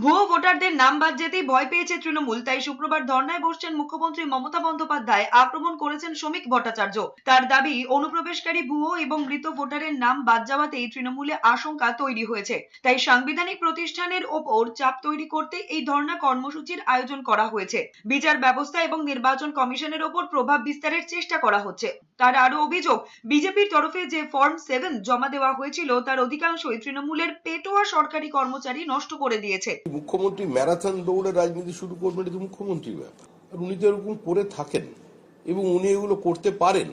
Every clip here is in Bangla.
ভুয়ো ভোটারদের নাম বাদ যেতেই ভয় পেয়েছে তৃণমূল, তাই শুক্রবার ধর্নায় বসছেন মুখ্যমন্ত্রী মমতা বন্দ্যোপাধ্যায়। আক্রমণ করেছেন শ্রমিক ভট্টাচার্য। তার দাবি, অনুপ্রবেশকারী ভুয়ো এবং মৃত ভোটারের নাম বাদ যাওয়াতেই তৃণমূলে আশঙ্কা তৈরি হয়েছে। তাই সাংবিধানিক প্রতিষ্ঠানের ওপর চাপ তৈরি করতে এই ধর্না কর্মসূচির আয়োজন করা হয়েছে। বিচার ব্যবস্থা এবং নির্বাচন কমিশনের ওপর প্রভাব বিস্তারের চেষ্টা করা হচ্ছে। তার আরো অভিযোগ, বিজেপির তরফে যে ফর্ম 7 জমা দেওয়া হয়েছিল তার অধিকাংশই তৃণমূলের পেটোয়া সরকারি কর্মচারী নষ্ট করে দিয়েছে। মুখ্যমন্ত্রী ম্যারাথন দৌড়ে রাজনীতি শুরু করবেন, এটা তো মুখ্যমন্ত্রীর ব্যাপার। আর উনি তো এরকম করে থাকেন এবং উনি এগুলো করতে পারেন,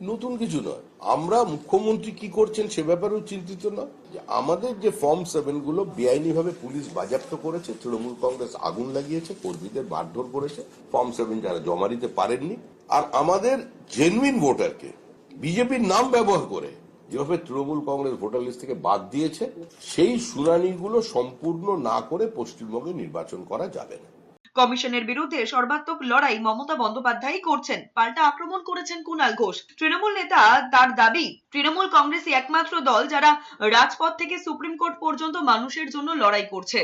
নতুন কিছু নয়। আমরা মুখ্যমন্ত্রী কি করছেন সে ব্যাপারেও চিন্তিত না। যে আমাদের যে ফর্ম 7 গুলো বেআইনি ভাবে পুলিশ বাজেয়াপ্ত করেছে, তৃণমূল কংগ্রেস আগুন লাগিয়েছে, কর্মীদের মারধর করেছে, ফর্ম 7 যারা জমা দিতে পারেননি। আর আমাদের জেনুইন ভোটারকে বিজেপির নাম ব্যবহার করে যেভাবে তৃণমূল কংগ্রেস ভোটার লিস্ট থেকে বাদ দিয়েছে, সেই শুনানিগুলো সম্পূর্ণ না করে পশ্চিমবঙ্গে নির্বাচন করা যাবে না। কমিশনের বিরুদ্ধে সর্বাত্মক লড়াই মমতা বন্দ্যোপাধ্যায় করছেন। পাল্টা আক্রমণ করেছেন কুণাল ঘোষ। তৃণমূল নেতা তার দাবি, তৃণমূল কংগ্রেসই একমাত্র দল যারা রাজপথ থেকে সুপ্রিম কোর্ট পর্যন্ত মানুষের জন্য লড়াই করছে।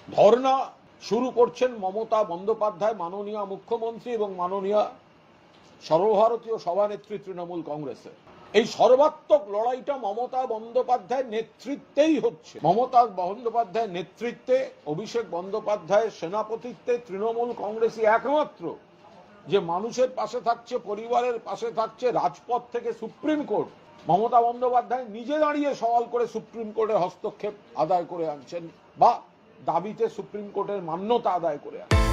ধর্ণা শুরু করছেন মমতা বন্দ্যোপাধ্যায়, মাননীয় মুখ্যমন্ত্রী এবং মাননীয় সর্বভারতীয় সভানেত্রী তৃণমূল কংগ্রেসের। এই সর্বাত্মক লড়াইটা মমতা বন্দ্যোপাধ্যায়ের নেতৃত্বেই হচ্ছে। মমতা বন্দ্যোপাধ্যায়ের নেতৃত্বে, অভিষেক বন্দ্যোপাধ্যায়ের সেনাপতিত্বে তৃণমূল কংগ্রেসই একমাত্র যে মানুষের পাশে থাকছে, পরিবারের পাশে থাকছে, রাজপথ থেকে সুপ্রিম কোর্ট। মমতা বন্দ্যোপাধ্যায় নিজে দাঁড়িয়ে সওয়াল করে সুপ্রিম কোর্টের হস্তক্ষেপ আদায় করে আনছেন বা দাবিতে সুপ্রিম কোর্টের মান্যতা আদায় করে আনছেন।